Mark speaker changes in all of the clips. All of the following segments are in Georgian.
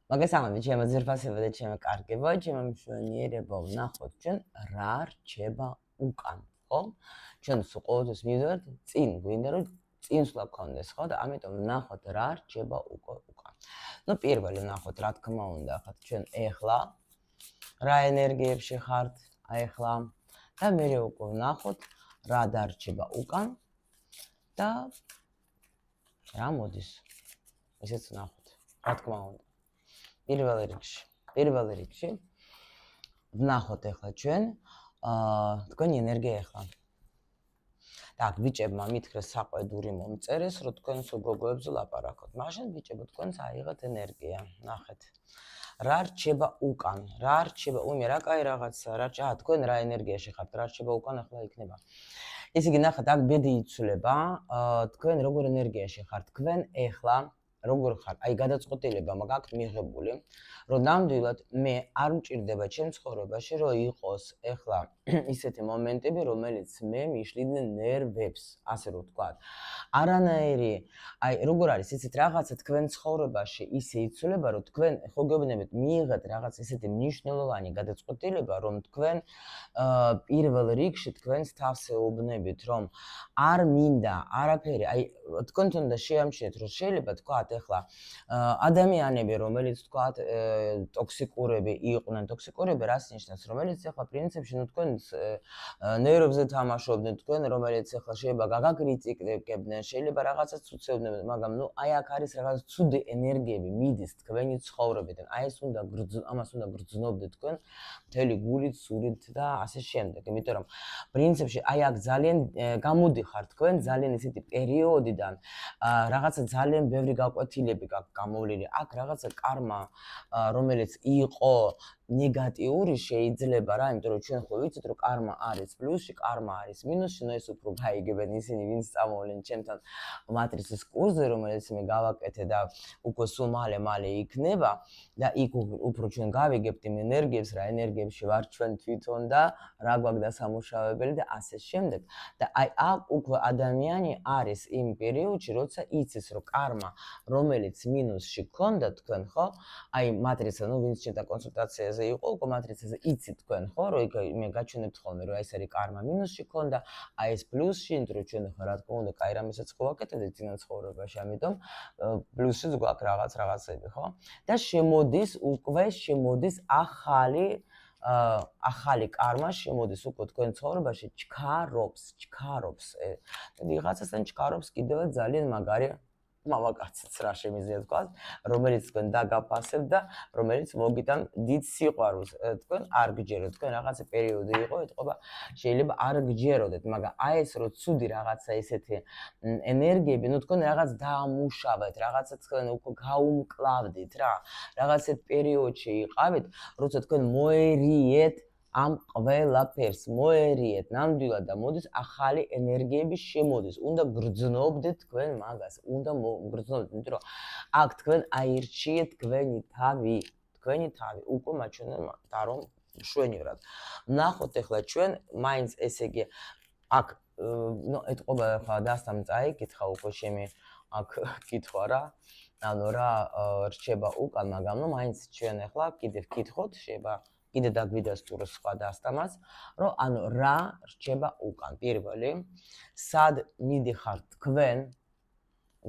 Speaker 1: მოგესალმებით ჩემო ძირფასებო და ჩემო კარგებო, ჩემო მშვენიერებო, ვნახოთ ჩვენ რა რჩება უკან, ხო? ჩვენ სულ ყოველთვის მივიდოდეთ წინ, გვინდა რომ წინსვლა გქონდეს, ხო? და ამიტომ ვნახოთ რა რჩება უკან. ნუ პირველი ვნახოთ, რა თქმა უნდა, ხათ ჩვენ ეხლა რა ენერგიებში ხართ, ეხლა და მერე უკვე ვნახოთ რა დარჩება უკან და რა მოდის. ისეც ვნახოთ, რა თქმა უნდა. პირველ რიგში ვნახოთ ახლა ჩვენ თქვენი ენერგია ახლა. Так, ბიჭებმა მითხრეს საყვედური მომწერეს, რომ თქვენ სულ გოგოებზე ლაპარაკოთ. მაშინ ბიჭებო, თქვენს აიღეთ ენერგია. ნახეთ. რა რჩება უკან? რა რჩება? უიმე რა კაი რაღაცა, რა თქვენ რა ენერგიაში ხართ? რა რჩება უკან ახლა იქნება. ესე იგი, ნახეთ, აქ ბედი იცვლება, თქვენ როგორ ენერგიაში ხართ? თქვენ ახლა როგორ ხარ? აი გადაწყვეტილება მაგაქვთ მიღებული, რომ ნამდვილად მე არ მჭირდება ჩემ ცხოვრებაში, რომ იყოს ეხლა ისეთი მომენტები, რომელიც მე მიშლიდნენ ნერვებს, ასე რომ ვთქვათ. არანაირი, აი როგორ არის ისეთ რაღაცა თქვენ ცხოვრებაში ისე იცვლება, რომ თქვენ ხო გეუბნებით მიიღეთ რაღაც ისეთი მნიშვნელოვანი გადაწყვეტილება, რომ თქვენ პირველ რიგში თქვენს თავს ეუბნებით, რომ არ მინდა არაფერი, აი თქვენ თუნდაც შეამჩნიეთ, რომ შეიძლება თქვათ ეხლა ადამიანები, რომელიც თქვათ ტოქსიკურები იყვნენ, ტოქსიკურები რას ნიშნავს, რომელიც ეხლა პრინციპში ნუ თქვენს ნერვებზე თამაშობდნენ, თქვენ რომელიც ეხლა შეიძლება გაგაკრიტიკებდნენ, შეიძლება რაღაცას უცებდნენ, მაგრამ ნუ აი აქ არის რაღაც ცუდი ენერგიები მიდის თქვენი ცხოვრებიდან. აი ეს უნდა ამას უნდა გრძნობდეთ თქვენ მთელი გულით, სულით და ასე შემდეგ. იმიტომ რომ პრინციპში აი აქ ძალიან გამოდიხარ თქვენ ძალიან ისეთი პერიოდიდან, რაღაცა ძალიან ბევრი გაკვეთილები გაქვთ გამოვლილი. აქ რაღაცა კარმა, რომელიც იყო ნეგატიური შეიძლება რა, იმიტომ რომ ჩვენ ხო ვიცით რომ კარმა არის პლუსში, კარმა არის მინუსში, ნუ ეს უფრო გაიგებენ ისინი, ვინც წამოვლენ ჩემთან მატრიცის კურსზე, რომელიც მე გავაკეთე და უკვე სულ მალე იქნება და იქ უფრო ჩვენ გავიგებთ იმ ენერგიებს, რა ენერგიებში ვარ ჩვენ თვითონ და რა გვაქვს დასამუშავებელი და ასე შემდეგ. და აი აქ უკვე ადამიანი არის იმ პერიოდში, როცა იცის რომ კარმა, რომელიც მინუსში გქონდა თქვენ, ხო? აი მატრიცა, ნუ ვინც ჩემთან კონსულტაციაზე იყო, უკვე მატრიცაზე იცით თქვენ, ხო? რომ მე გაჩვენებთ ხოლმე, რომ ეს არის კარმა მინუსში გქონდა, აი ეს პლუსში, იმიტომ რომ ჩვენ ხო რა თქმა უნდა, კაი რამესაც ხო ვაკეთებთ წინა ცხოვრებაში, ამიტომ პლუსშიც გვაქვს რაღაცები, ხო? და შემოდის ახალი კარმა შემოდის უკვე თქვენ ცხოვრებაში, ჩქარობს. ვიღაცასთან ჩქარობს კიდევ ძალიან მაგარი მამაკაციც რა შემიძლია თქვა, რომელიც თქვენ დაგაფასებთ და რომელიც მოგიტან დიდ სიყვარულს. თქვენ არ გჯეროთ, თქვენ რაღაცა პერიოდი იყო, ეთყობა შეიძლება არ გჯეროდეთ, მაგრამ აი ეს რო ცუდი რაღაცა ესეთი ენერგიები, ნუ თქვენ რაღაც დაამუშავეთ, რაღაცა თქვენ უკვე გაუმკლავდით რა. რაღაცა პერიოდში იყავით, როცა თქვენ მოერიეთ ამ ყველაფერს, მოერიეთ ნამდვილად და მოდის ახალი ენერგიები შემოდის. უნდა გრძნობდეთ თქვენ მაგას, უნდა გრძნობდეთ, იმიტომ რომ აქ თქვენ აირჩიეთ თქვენი თავი, უკვე მაჩვენებთ რომ მშვენივრად. ნახოთ ახლა ჩვენ მაინც ესე იგი აქ ნუ ეთყობა ახლა დასთან წაიკითხა უკვე შემი აქ კითხვა რა. ანუ რა რჩება უკან, მაგრამ ნუ მაინც ჩვენ ახლა კიდევ ვკითხოთ, შეიძლება კიდე დაგვიდასტუროს სხვა დასტამას, რომ ანუ რა რჩება უკან. პირველი, სად მიდიხართ თქვენ,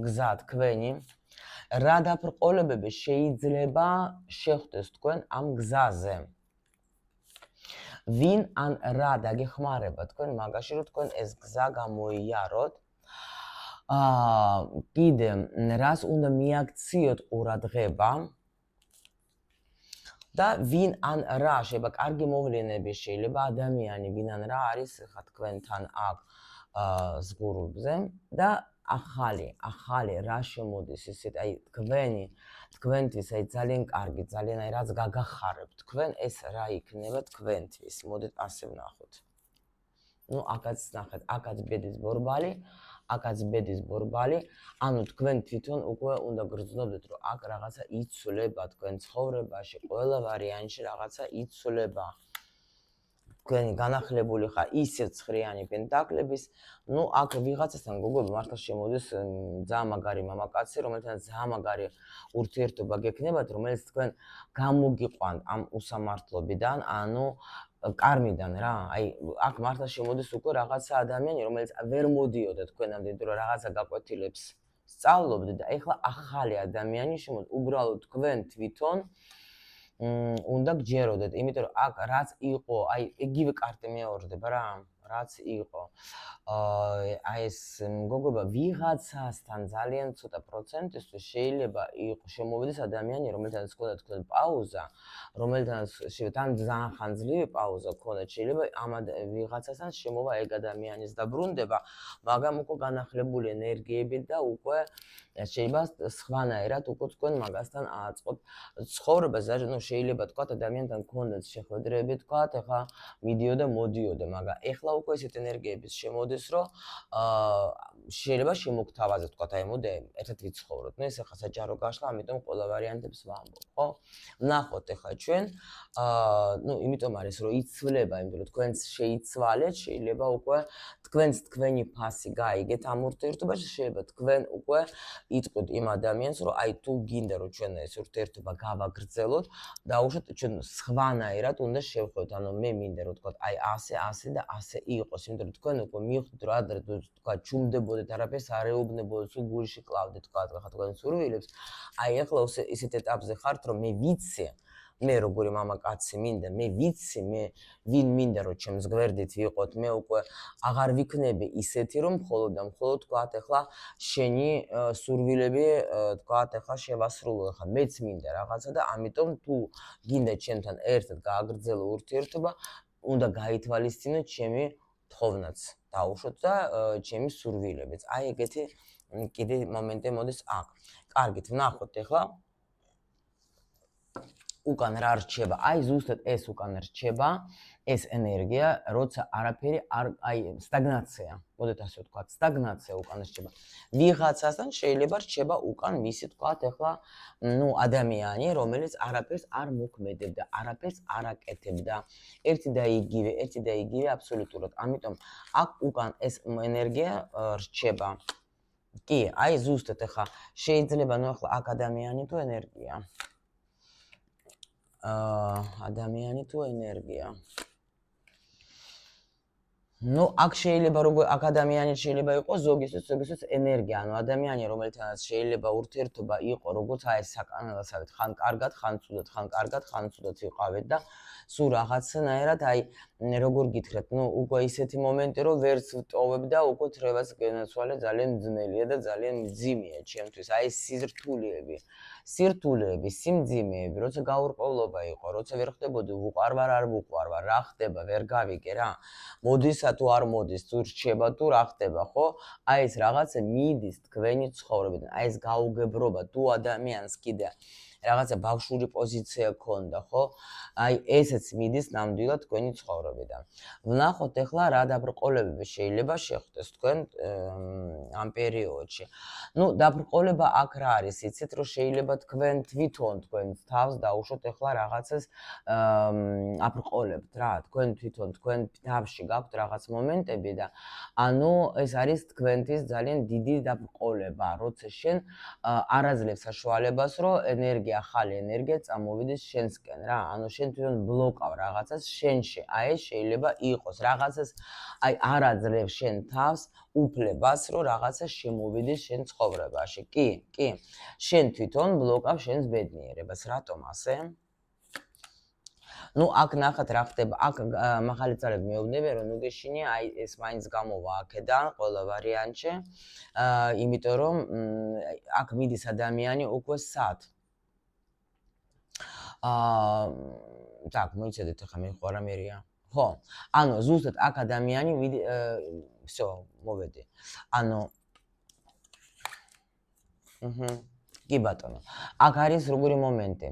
Speaker 1: გზა თქვენი, რა დაბრკოლებები შეიძლება შეხვდეს თქვენ ამ გზაზე. ვინ ან რა დაგეხმარება თქვენ მაგაში, რომ თქვენ ეს გზა გამოიაროთ. კიდე რას უნდა მიაქციოთ ყურადღება და ვინ ან რა შეიძლება კარგი მოვლენები შეიძლება ადამიანი ვინ ან რა არის ხა თქვენთან აქ ზღურუბზე და ახალი რა შემოდის ისეთ აი თქვენთვის აი ძალიან კარგი ძალიან აი რაც გაგახარებთ თქვენ ეს რა იქნება თქვენთვის. მოდით ასე ვნახოთ. ნუ აქაც ნახეთ, აქაც ბედის ბორბალი, ანუ თქვენ თვითონ უკვე უნდა გრძნობდეთ, რომ აქ რაღაცა იცვლება თქვენ ცხოვრებაში, ყველა ვარიანტში რაღაცა იცვლება. თქვენი განახლებული ხარ ისე ცხრიანი პენტაკლების, ნუ აქ ვიღაცასთან გოგოები მართლა შემოდის ძალიან მაგარი მამაკაცი, რომელთანაც ძალიან მაგარი ურთიერთობა გექნებათ, რომელიც თქვენ გამოგიყვანთ ამ უსამართლობიდან, ანუ კარმიდან რა. აი, აქ მართლა შემოდის უკვე რაღაცა ადამიანი, რომელიც ვერ მოდიოდა თქვენამდე, იმიტომ რომ რაღაცა გაკვეთილებს სწავლობდი და ეხლა ახალი ადამიანი შემოდის, უბრალოდ თქვენ თვითონ უნდა გჯეროდეთ, იმიტომ რომ აქ რაც იყო, აი იგივე კარტი მეორდება რა, რაც იყო. აი ეს მგოგობა ვიღაცასთან ძალიან ცოტა პროცენტისთვის შეიძლება შემოვიდეს ადამიანი, რომელთანაც გქონდა თქვენ პაუზა, რომელთანაც თან ძალიან ხანძლივი პაუზა გქონდათ, შეიძლება ამ ვიღაცასთან შემოვა ეგ ადამიანის დაბრუნდება, მაგრამ უკვე განახლებული ენერგიებით და უკვე შეიძლება სხვანაირად უკვე თქვენ მაგასთან აწყობთ ცხოვრებას, ну შეიძლება თქვა ადამიანთან გქონდათ შეხვედრები თქვა, ეხლა მიდიოდა მოდიოდა, მაგრამ ეხლა უკვე ესეთ ენერგიების შემოდის, რომ შეიძლება შემოგთავაზოთ თქვა, აი მოდე ერთად ვიცხოვროთ. ნუ ეს ეხლა საჯარო გაშლა, ამიტომ ყველა ვარიანტებს ვამბობ, ხო? ვნახოთ ეხლა ჩვენ, ну იმიტომ არის რომ იცვლება, იმიტომ რომ თქვენს შეიცვალეთ, შეიძლება უკვე თქვენს თქვენი ფასი გაიგეთ ამ ურთიერთობაში, შეიძლება თქვენ უკვე იტყვით იმ ადამიანს, რომ აი თუ გინდა რომ ჩვენ ეს ურთიერთობა გავაგრძელოთ, დაუშვათ ჩვენ სხვანაირად უნდა შევხვდეთ, ანუ მე მინდა რომ თქვა აი ასე და ასე იყოს, იმიტომ რომ თქვენ უკვე მიხვდით რომ ადრე თქვა ჩუმდებოდეთ, არაფერს არ ეუბნებოდეთ, სულ გულში კლავდეთ თქვა ხა თქვენ სურვილებს, აი ახლა ისეთ ეტაპზე ხართ რომ მე ვიცი მე როგორი მამაკაცი მინდა, მე ვიცი, მე ვინ მინდა რომ ჩემს გვერდით ვიყოთ, მე უკვე აღარ ვიქნები ისეთი რომ მხოლოდ და მხოლოდ თქვათ ახლა შენი სურვილები თქვათ ახლა შევასრულო, ახლა მეც მინდა რაღაცა და ამიტომ თუ გინდა ჩემთან ერთად გააგრძელო ურთიერთობა, უნდა გაითვალისწინო ჩემი თხოვნაც დაუშვოთ და ჩემი სურვილებიც. აი ეგეთი კიდე მომენტი მოდის აქ. კარგით, ვნახოთ ახლა უკან რა რჩება, აი ზუსტად ეს უკან რჩება, ეს ენერგია, როცა არაფერი აი სტაგნაცია, მოდეთ ასე ვთქვათ, სტაგნაცია უკან რჩება. ვიღაცასთან შეიძლება რჩება უკან მისი ვთქვათ ახლა, ну ადამიანი, რომელიც არაფერს არ მოქმედებდა, არაფერს არ აკეთებდა. ერთი და იგივე აბსოლუტურად. ამიტომ აქ უკან ეს ენერგია რჩება. კი, აი ზუსტად ახლა შეიძლება ну ახლა აქ ადამიანი თუ ენერგია. ადამიანი თუ ენერგია. ну აქ შეიძლება როგორ აქ ადამიანი შეიძლება იყოს ზოგისთვის ენერგია, ანუ ადამიანი რომელთანაც შეიძლება ურთიერთობა იყო, როგორც აი საკანალოსავით, ხან კარგად, ხან ცუდად ვიყავით და სულ რაღაცნაირად აი როგორ გითხრათ, ну უკვე ისეთი მომენტი რომ ვერც ვტოვებ და უკვე თრევას გენაცვალე ძალიან ძნელია და ძალიან მძიმეა ჩემთვის, აი სირთულეები, სიმძიმეები, როცა გაურკვევლობა იყო, როცა ვერ ხდებოდი ვუყარვარ, არ ვუყარვარ, რა ხდება, ვერ გავიგე რა. მოდისა თუ არ მოდის, თუ რჩება თუ რა ხდება, ხო? აი ეს რაღაცა მიდის თქვენი ცხოვრებიდან, აი ეს გაუგებრობა, თუ ადამიანს კიდე რაღაცა ბავშვური პოზიცია ქონდა, ხო? აი ესეც მიდის ნამდვილად თქვენი ცხოვრებიდან. ვნახოთ ახლა რა დაბრკოლებები შეიძლება შეხვდეს თქვენ ამ პერიოდში. ну დაბრკოლება აქ რა არის, იცით რომ შეიძლება თქვენ თვითონ თქვენს თავს დაუშვოთ ახლა რაღაცას აბრკოლებთ რა, თქვენ თვითონ თქვენ თავში გაქვთ რაღაც მომენტები და ანუ ეს არის თქვენთვის ძალიან დიდი დაბრკოლება, როცა შენ არ აძლევ საშუალებას რომ ახალი ენერგია წამოვიდეს შენსკენ რა, ანუ შენ თვითონ ბლოკავ რაღაცას შენში, აი ეს შეიძლება იყოს რაღაცას, აი არ აძლევ შენ თავს უფლებას რომ რაღაცა შემოვიდეს შენ ცხოვრებაში, კი, შენ თვითონ ბლოკავ შენს ბედნიერებას, რატომ ასე? ну აქ ნახეთ რა ხდება, აქ მაღალი ძალები მეუბნებიან რომ ნუ გეშინია აი ეს მაინც გამოვა აქედან ყველა ვარიანტში, იმიტომ რომ აქ მიდის ადამიანი უკვე სად так, მოიცადეთ ახლა მე ხო რამერია. ხო, ანუ ზუსტად აქ ადამიანი всё, მოვედი. ანუ კი ბატონო. აქ არის როგორი მომენტი.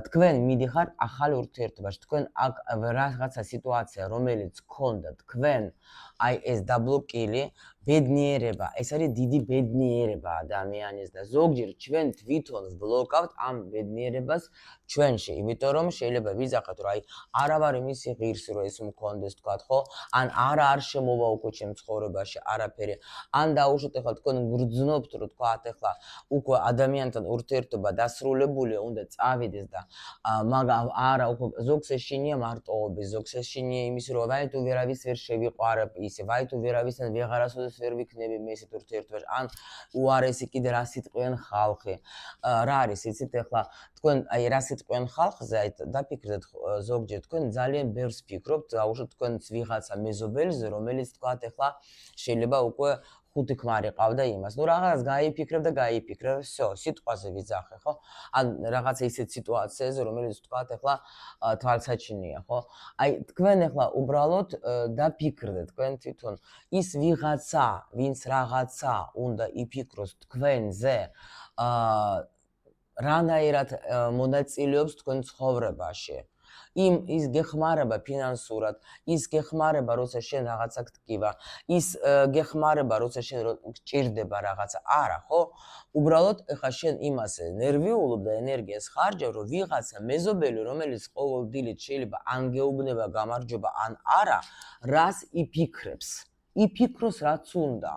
Speaker 1: თქვენ მიდიხართ ახალ ურთიერთობაში, თქვენ აქ რაღაცა სიტუაცია, რომელიც გქონდა თქვენ აი ეს დაბლოკილი, ბედნიერება, ეს არის დიდი ბედნიერება ადამიანის და ზოგჯერ ჩვენ თვითონ ვბლოკავთ ამ ბედნიერებას ჩვენში, იმიტომ რომ შეიძლება ვიზახოთ, რომ აი არა ვარ იმისი ღირსი, რომ ეს მქონდეს თქვათ, ხო? ან არა არ შემოვა უკვე ჩემ ცხოვრებაში არაფერი. ან დაუშვათ ახლა თქვენ გრძნობთ, რომ თქვათ ახლა უკვე ადამიანთან ურთიერთობა დასრულებულია, უნდა წავიდეს და მაგრამ არა უკვე ზოგს ეშინია მარტოობის, ზოგს ეშინია იმის, რომ ვაი თუ ვერავის ვერ შევიყვარებ ისე, ვაი თუ ვერავისთან ვეღარასოდეს ვერ ვიქნები მე ისეთ ურთიერთობაში, ან უარესი კიდე რა სიტყვიან ხალხი. რა არის იცით ახლა თქვენ აი რა სიტყვიან ხალხზე აი დაფიქრდეთ ზოგჯერ თქვენ ძალიან ბევრს ფიქრობთ, დაუშვათ თქვენც ვიღაცა მეზობელზე, რომელიც თქვათ ახლა შეიძლება უკვე 5 ქმარი ყავდა იმას. ნუ რაღაც გაიფიქრებ და გაიფიქრებ, всё, სიტყვაზე ვიძახე, ხო? ან რაღაც ისეთ სიტუაციაზე, რომელიც თქვათ ახლა თვალსაჩინია, ხო? აი თქვენ ახლა უბრალოდ დაფიქრდეთ თქვენ თვითონ ის ვიღაცა, ვინც რაღაცა უნდა იფიქროს თქვენზე, რანაირად მონაწილეობს თქვენ ცხოვრებაში. ის გეხმარება ფინანსურად, ის გეხმარება, როცა შენ რაღაცა გტკივა, ის გეხმარება, როცა შენ გჭირდება რაღაცა. არა, ხო? უბრალოდ ეხლა შენ იმაზე ნერვიულობ და ენერგიას ხარჯავ, რომ ვიღაცა მეზობელი, რომელიც ყოველდღიურად შეიძლება ან გეუბნება გამარჯობა, ან არა, რას იფიქრებს. იფიქროს რაც უნდა.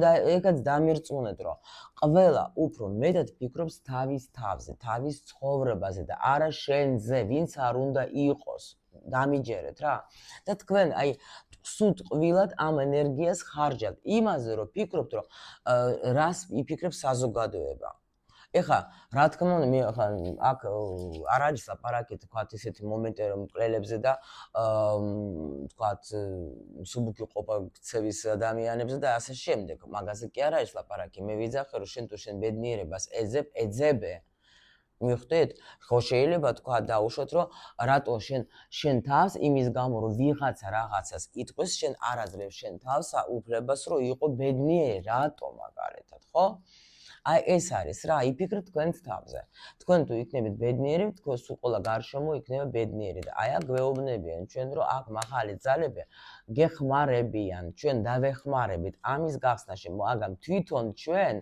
Speaker 1: და ეგაც დამირწმუნეთ, რომ ყველა უფრო მეტად ფიქრობს თავის თავზე, თავის ცხოვრებაზე და არა შენზე, ვინც არ უნდა იყოს. დამიჯერეთ რა. და თქვენ აი სულ ტყვილად ამ ენერგიას ხარჯავთ იმაზე, რომ ფიქრობთ, რომ რას იფიქრებს საზოგადოება. ეხლა რა თქმა უნდა მე ახლა აქ არ არის ლაპარაკი თქვათ ესეთი მომენტი რომ მკვლელებზე და თქვათ მსუბუქი ყოფა ქცევის ადამიანებზე და ასე შემდეგ. მაგაზე კი არ არის ლაპარაკი. მე ვიძახე რომ შენ თუ შენ ბედნიერებას ეძებე. მიხვდით? ხო შეიძლება თქვა დაუშვათ რომ რატო შენ თავს იმის გამო რომ ვიღაცა რაღაცას იტყვის შენ არ აძლევ შენ თავს უფლებას რომ იყო ბედნიერი რატო მაგალითად ხო? აი ეს არის რა, იფიქრეთ თქვენს თავზე. თქვენ თუ იქნებით ბედნიერი, თქვენ სულ ყველა გარშემო იქნება ბედნიერი და აი აქ გვეუბნებიან ჩვენ რომ აქ მაღალი ძალები გეხმარებიან, ჩვენ დავეხმარებით ამის გახსნაში, მაგრამ თვითონ ჩვენ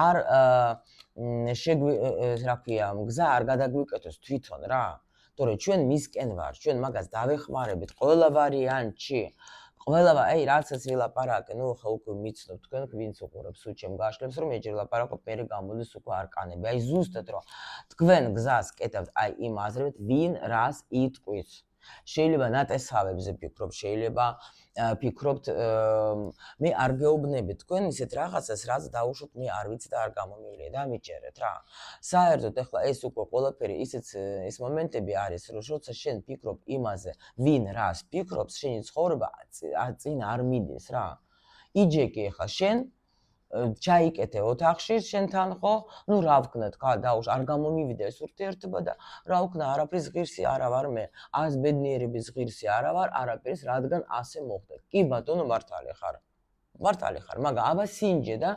Speaker 1: არ რა ქვია, გზა არ გადაგვიკეთოს თვითონ რა. თორე ჩვენ მისკენ ვარ, ჩვენ მაგას დავეხმარებით ყველა ვარიანტში. ყველა აი რაცაც ვილაპარაკე, ნუ ხა უკვე მიცნობ თქვენ ვინც უყურებს უჩემ გაშლებს რომ ეჯერ ლაპარაკობ მე გამოდის უკვე არკანები. აი ზუსტად რომ თქვენ გზას კეთებთ აი იმ აზრით ვინ რას იტყვის. შეიძლება ნატესავებზე ფიქრობ, შეიძლება ფიქრობთ მე არ გეუბნები თქვენ ისეთ რაღაცას რაც დაუშვოთ მე არ ვიცი და არ გამომივლია და მიჭერეთ რა. საერთოდ ეხლა ეს უკვე ყველაფერი ისეთ ეს მომენტები არის რომ როცა შენ ფიქრობ იმაზე ვინ რას ფიქრობს შენი ცხოვრება წინ არ მიდის რა. იჯეკი ეხლა შენ ჩაიკეთე ოთახში შენთან ხო? ნუ რა ვქნა თქვა დაუშ არ გამომივიდა ეს ურთიერთობა და რა ვქნა არაფრის ღირსი არა ვარ მე. ას ბედნიერების ღირსი არა ვარ არაფრის რადგან ასე მოხდა. კი ბატონო მართალი ხარ. მართალი ხარ, მაგრამ აბა სინჯე და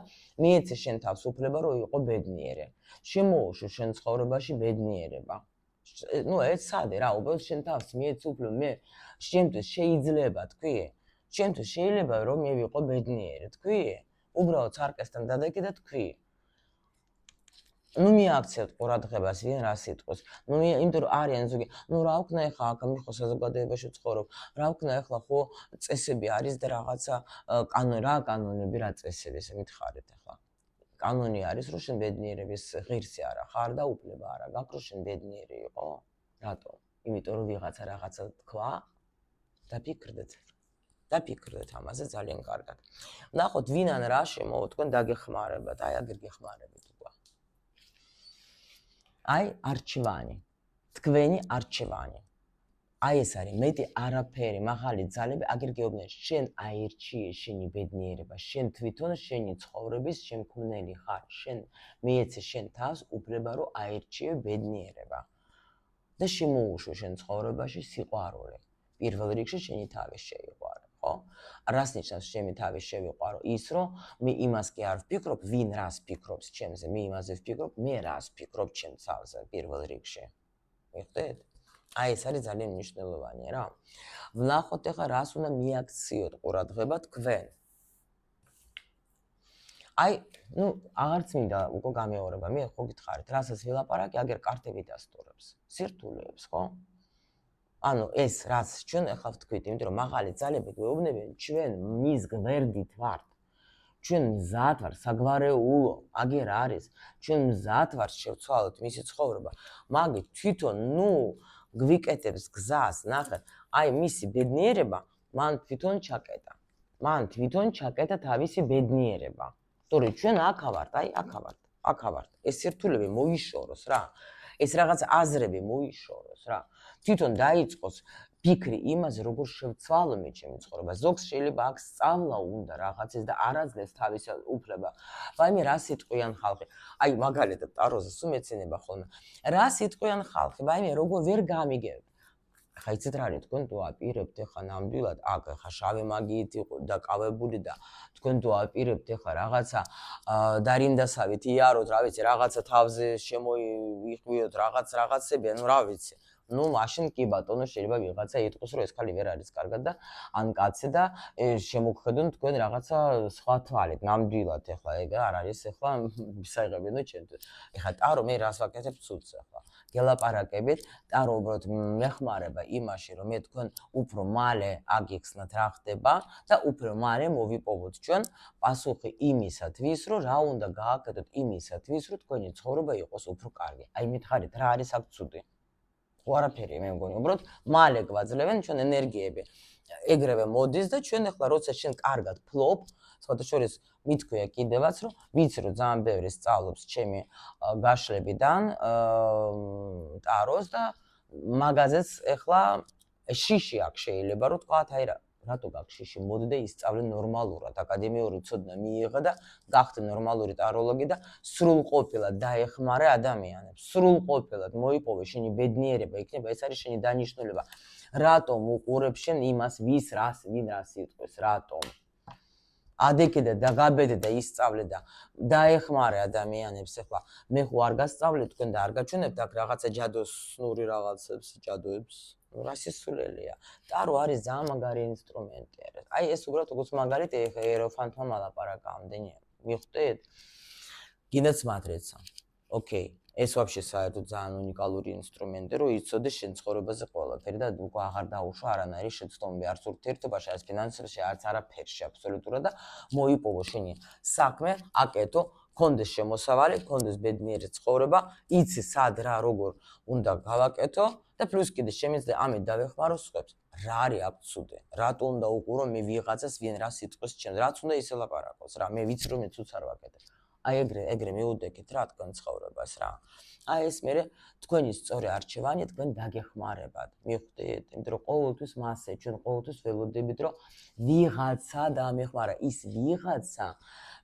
Speaker 1: მიეცე შენ თავს უფლება რომ იყო ბედნიერი. შემოუშვი შენ ცხოვრებაში ბედნიერება. ნუ ეს სადი რა, უბრალოდ შენ თავს მიეცე უფლება მე შემთხვევით შეიძლება თქვი? შემთხვევით შეიძლება რომ მე ვიყო ბედნიერი, თქვი? უბრალოდ სარკესთან დადეკი და თქვი. ნუ მიაქცევთ ყურადღებას ვინ რას იტყვის. ნუ იმიტომ რომ არიან ზოგი, ნუ რა ვქნა ეხლა აქ მიხო საზოგადოებაში ვცხოვრობ. რა ვქნა ეხლა ხო წესები არის და რაღაცა კანონები რა წესები ესე მითხარით ეხლა. კანონი არის რომ შენ ბედნიერების ღირსი არა ხარ და უფლება არა გაქვს რომ შენ ბედნიერი იყო. რატო? იმიტომ რომ ვიღაცა რაღაცა თქვა და ფიქრდეთ. დაფიქრდეთ ამაზე ძალიან კარგად. ნახოთ ვინ ან რა შემოვა თქვენ დაგეხმარებათ, აი აგერ გეხმარებით უკვე. აი არჩევანი. თქვენი არჩევანი. აი ეს არის მეტი არაფერი, მაღალი ძალები აგერ გეუბნები, შენ აირჩიე შენი ბედნიერება, შენ თვითონ შენი ცხოვრების შემქმნელი ხარ, შენ მიეცე შენ თავს უფლება რომ აირჩიე ბედნიერება. და შემოუშვი შენ ცხოვრებაში სიყვარული. პირველ რიგში შენი თავის შეიყვარო. ხო? რას ნიშნავს ჩემი თავის შევიყვარო? ის რომ მე იმას კი არ ვფიქრობ, ვინ რას ფიქრობს ჩემზე, მე იმაზე ვფიქრობ, მე რას ვფიქრობ ჩემ თავზე პირველ რიგში. მიხვდით? აი ეს არის ძალიან მნიშვნელოვანი რა. ვნახოთ ახლა რას უნდა მიაქციოთ ყურადღება თქვენ. აი, ну, აღარც მინდა უკვე გამეორება. მე ხო გითხარით, რასაც ვილაპარაკი, აგერ კარტები დასტურებს, სირთულეებს, ხო? ანუ ეს რაც ჩვენ ახლა ვთქვით, იმიტომ რომ მაღალი ძალები გვეუბნებიან, ჩვენ მის გვერდით ვართ. ჩვენ მზად ვართ საგვარეულო, აგერ არის. ჩვენ მზად ვართ შევცვალოთ მისი ცხოვრება. მაგით თვითონ, ну, გვიკეთებს გზას, ნახეთ, აი მისი ბედნიერება მან თვითონ ჩაკეტა. მან თვითონ ჩაკეტა თავისი ბედნიერება. თორე ჩვენ აქ ვართ, აი აქ ვართ. ეს სირთულეები მოიშოროს რა. ეს რაღაც აზრები მოიშოროს რა. თვითონ დაიწყოს ფიქრი იმაზე, როგორ შევცვალო მე ჩემი ცხოვრება. ზოგს შეიძლება აქ სწავლა უნდა რაღაცის და არ აძლევს თავის უფლება. ვაიმე რა სიტყვიან ხალხი. აი მაგალითად ტაროზე სულ მეცენება ხოლმე. რა სიტყვიან ხალხი, ვაიმე როგორ ვერ გამიგებთ. ხა იცით რა არის, თქვენ თუ აპირებთ ახლა ნამდვილად აქ ახლა შავი მაგიით იყო დაკავებული და თქვენ თუ აპირებთ ახლა რაღაცა დარინდასავით იაროთ, რა ვიცი, რაღაცა თავზე შემოიხვიოთ რაღაცები, ანუ რა ვიცი. ну, მაშინ კი ბატონო შეიძლება ვიღაცა იტყოს, რომ ეს ხალი ვერ არის კარგად და ან კაცი და შემოგხედონ თქვენ რაღაცა სხვა თვალით, ნამდვილად ახლა ეგ არ არის ახლა საიღებინო ჩემთვის. ახლა ტარო მე რას ვაკეთებ ცუდს ახლა. გელაპარაკებით, ტარო უბრალოდ მეხმარება იმაში, რომ მე თქვენ უფრო მალე აგიხსნათ რა ხდება და უფრო მალე მოვიპოვოთ ჩვენ პასუხი იმისათვის, რომ რა უნდა გააკეთოთ იმისათვის, რომ თქვენი ცხოვრება იყოს უფრო კარგი. აი მითხარით, რა არის აქ ცუდი? ხო არაფერი მე მგონი, უბრალოდ მალე გვაძლევენ ჩვენ ენერგიები. ეგრევე მოდის და ჩვენ ახლა როცა შენ კარგად ფლობ, სხვათა შორის მithქვია კიდევაც, რომ ვიცი რომ ძალიან ბევრი სწავლობს ჩემი გაშლებიდან ტაროს და მაგაზეც ახლა შიში აქ შეიძლება რომ თქვა, აი რატო გაქვს შიში, მოდი და ისწავლე ნორმალურად, აკადემიური ცოდნა მიიღე და გახდე ნორმალური ტაროლოგი და სრულყოფილად დაეხმარე ადამიანებს. სრულყოფილად მოიპოვე შენი ბედნიერება, იქნება ეს არის შენი დანიშნულება. რატომ უყურებ შენ იმას, ვინ რას იტყვის, რატომ? ადეკე და გაბედე და ისწავლე და დაეხმარე ადამიანებს. ახლა მე ხო არ გასწავლე თქვენ და არ გაჩვენებთ აქ რაღაცა ჯადოსნური რაღაცებს, ჯადოებს. რა სისულელეა. ტარო არის ძალიან მაგარი ინსტრუმენტი. აი ეს უბრალოდ როგორც მაგალითი ეროფანტმა მალაპარაკა ამდენი. მიხვდით? კიდეც მატრიცა. ოკეი. ეს ვაფშე საერთოდ ძალიან უნიკალური ინსტრუმენტი, რომ იცოდე შენ ცხოვრებაზე ყველაფერი და უკვე აღარ დაუშვა არანაირი შეცდომები არც ურთიერთობაში, არც ფინანსებში, არც არაფერში აბსოლუტურად და მოიპოვო შენი საქმე, აკეთო, კონდეს შემოსავალი, კონდეს ბედნიერი ცხოვრება, იცი სად რა როგორ უნდა გავაკეთო და პლუს კიდე შემიძლია ამით დავეხმარო სხვებს. რა არის აქ ცუდი? რატო უნდა უყურო მე ვიღაცას ვინ რას იტყვის ჩემს? რაც უნდა ისე ლაპარაკოს რა, მე ვიცი რომ მე ცუდს არ ვაკეთებ. აი ეგრე მიუდექით რა თქვენ ცხოვრებას რა. აი ეს მე თქვენი სწორი არჩევანი თქვენ დაგეხმარებათ. მიხვდით? იმიტომ რომ ყოველთვის მასე ჩვენ ყოველთვის ველოდებით რომ ვიღაცა დამეხმარა. ის ვიღაცა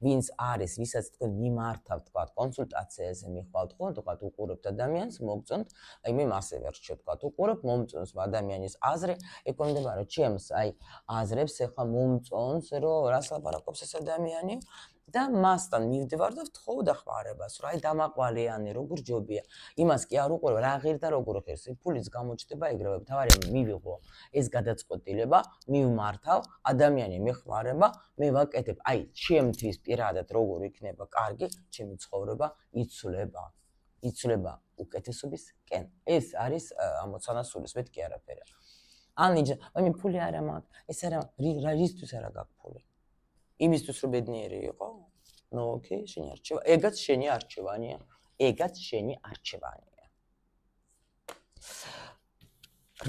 Speaker 1: ვინც არის, ვისაც თქვენ მიმართავთ, თქვა კონსულტაციაზე მიხვალთ, ხო, თქვა უყურებთ ადამიანს, მოგწონთ, აი მე მასე ვერჩევ, თქვა უყურებ, მომწონს ადამიანის აზრი, ეკონდება ჩემს აი აზრებს, ეხლა მომწონს, რომ რას ლაპარაკობს ეს ადამიანი და მასთან მივდივარ და ვთხოვ დახმარებას, რა აი დამაყვალიანი, როგორ ჯობია. იმას კი არ უყურებ, რა ღირს და როგორ ღირს, ფულიც გამოჩნდება ეგრევე, თავარია მივიღო ეს გადაწყვეტილება, მივმართავ, ადამიანი მეხმარება, მე ვაკეთებ, აი ჩემთვის პირადად როგორ იქნება კარგი, ჩემი ცხოვრება იცვლება უკეთესობისკენ. ეს არის ამოცანასულის, მეთქი არაფერი. აი ფული არა მაქვს, ეს არა, რისთვის არა გაქვს ფული? იმისთვის რომ ბედნიერი იყო? ნუ ოკეი, შენი არჩევა. ეგაც შენი არჩევანია.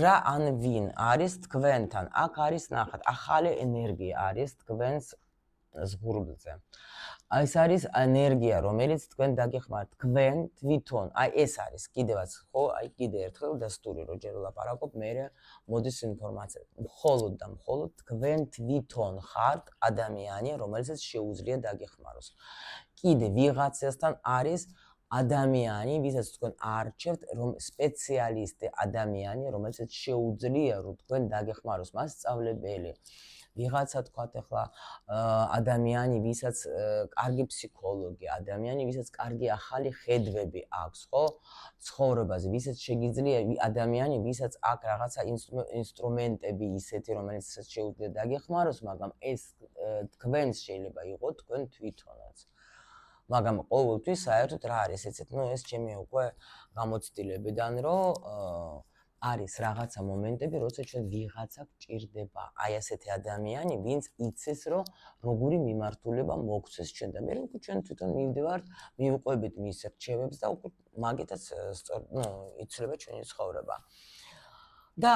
Speaker 1: რა ან ვინ არის თქვენთან? აქ არის ნახეთ, ახალი ენერგია არის თქვენს ზღურბლზე. ეს არის ენერგია, რომელიც თქვენ დაგეხმართ. თქვენ თვითონ, აი ეს არის კიდევაც, ხო, აი კიდე ერთხელ დასტური რომ ჯერ ვლაპარაკობ, მე მოდის ინფორმაცია. მხოლოდ და მხოლოდ თქვენ თვითონ ხართ ადამიანი, რომელსაც შეუძლია დაგეხმაროს. კიდე ვიღაცასთან არის ადამიანი, ვისაც თქვენ არჩევთ, რომ სპეციალისტი ადამიანი, რომელსაც შეუძლია რომ თქვენ დაგეხმაროს, მასწავლებელი. ვიღაცა თქვათ ახლა ადამიანი, ვისაც კარგი ფსიქოლოგი, ადამიანი, ვისაც კარგი ახალი ხედვები აქვს, ხო? ცხოვრებაზე, ვისაც შეგიძლია ადამიანი, ვისაც აქვს რაღაცა ინსტრუმენტები ისეთი, რომელსაც შეუძლია დაგეხმაროს, მაგრამ ეს თქვენს შეიძლება იყოს თქვენ თვითონაც. მაგრამ ყოველთვის საერთოდ რა არის ეცეთ, ეს ჩემი უკვე გამოცდილებიდან, რომ არის რაღაცა მომენტები, როცა ჩვენ ვიღაცა გჭირდება. აი ასეთი ადამიანი, ვინც იცის, რომ როგორი მიმართულება მოგვცეს ჩვენ და მე უკვე ჩვენ თვითონ მივდივართ, მივყვებით მის რჩევებს და უკვე მაგითაც იცვლება ჩვენი ცხოვრება. და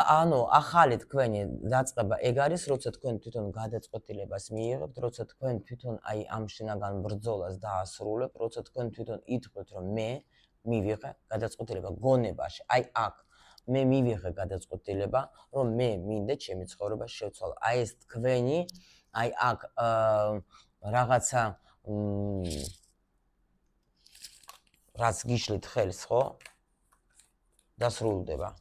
Speaker 1: ახალი თქვენი დაწყება ეგ არის, როცა თქვენ თვითონ გადაწყვეტილებას მიიღებთ, როცა თქვენ თვითონ აი ამ შინაგან ბრძოლას დაასრულებთ, როცა თქვენ თვითონ იტყვით, რომ მე მივიღე გადაწყვეტილება გონებაში, აი აქ მე მივიღე გადაწყვეტილება, რომ მე მინდა ჩემი ცხოვრება შევცვალო. აი ეს თქვენი, აი აქ რაღაცა რაც გიშლით ხელს, ხო? დასრულდება.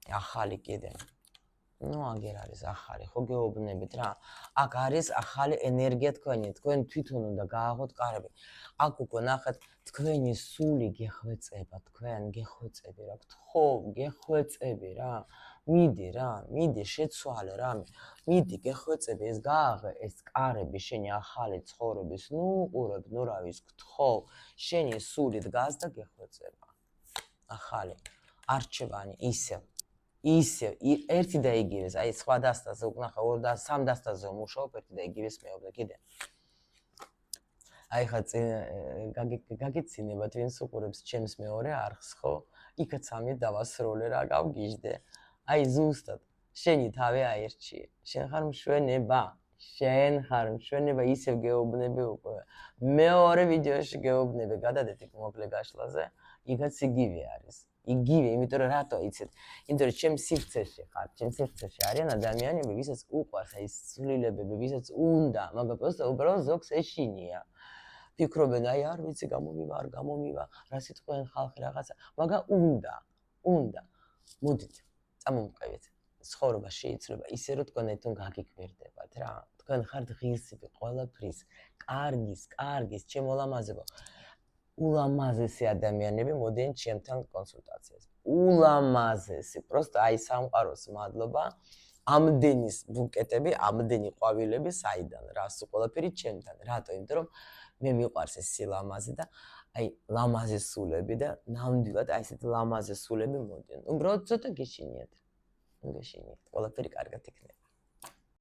Speaker 1: ახალი კიდე. აგერ არის ახალი, ხო გეუბნებით რა. აქ არის ახალი ენერგია თქვენი, თქვენ თვითონ უნდა გააღოთ კარები. აქ უკვე ნახეთ, თქვენი სული გეხვეწება, თქვენ გეხვეწები რა, ხო, გეხვეწები რა. მიდი შეცვალე რა. მიდი გეხვეწები, ეს გააღე, ეს კარები შენი ახალი ცხოვრების, უყურებ, რა ვიცი, ხო, შენი სული დგას და გეხვეწება. ახალი არჩევანი ისე ერთი და იგივეს, აი სხვა დასტაზე უკნახა 2 და 3 დასტაზე მუშაობ ერთი და იგივეს მეუბნე კიდე. აი ხა გაგეცინება თქვენს უყურებს ჩემს მეორე არხს, ხო? იქაც ამი დავასროლე რა, გავგიჟდე. აი ზუსტად შენი თავი აირჩიე. შენ ხარ მშვენება, ისევ გეუბნები უკვე. მეორე ვიდეოში გეუბნები, გადადეთ იქ მოკლე გაშლაზე, იქაც იგივე არის. იგივე, იმიტომ რომ რატო იცით? იმიტომ რომ ჩემ სივრცეში ხარ, ჩემ სივრცეში არიან ადამიანები, ვისაც უყვარს აი ცვლილებები, ვისაც უნდა, მაგრამ უბრალოდ ზოგს ეშინია. ფიქრობენ, აი არ ვიცი, გამომივა, რა სიტყვენ ხალხი რაღაცა, მაგრამ უნდა. მოდით, წამომყევით. ცხოვრება შეიძლება ისე რომ თქვენ ერთთან გაგიკვირდებათ რა. თქვენ ხართ ღირსები ყველაფრის, კარგის, ჩემო ლამაზებო. ულამაზესი ადამიანები მოდიან ჩემთან კონსულტაციას. ულამაზესი, просто აი სამყაროს მადლობა. ამდენი ბუკეტები, ამდენი ყვავილები საიდან რა, სულ ყველაფერი ჩემთან. რატო? იმიტომ რომ მე მიყვარს ეს სილამაზე და აი ლამაზი სულები და ნამდვილად აი ესეთი ლამაზი სულები მოდიან. უბრალოდ ცოტა გეშინიათ. ყველაფერი კარგად იქნება.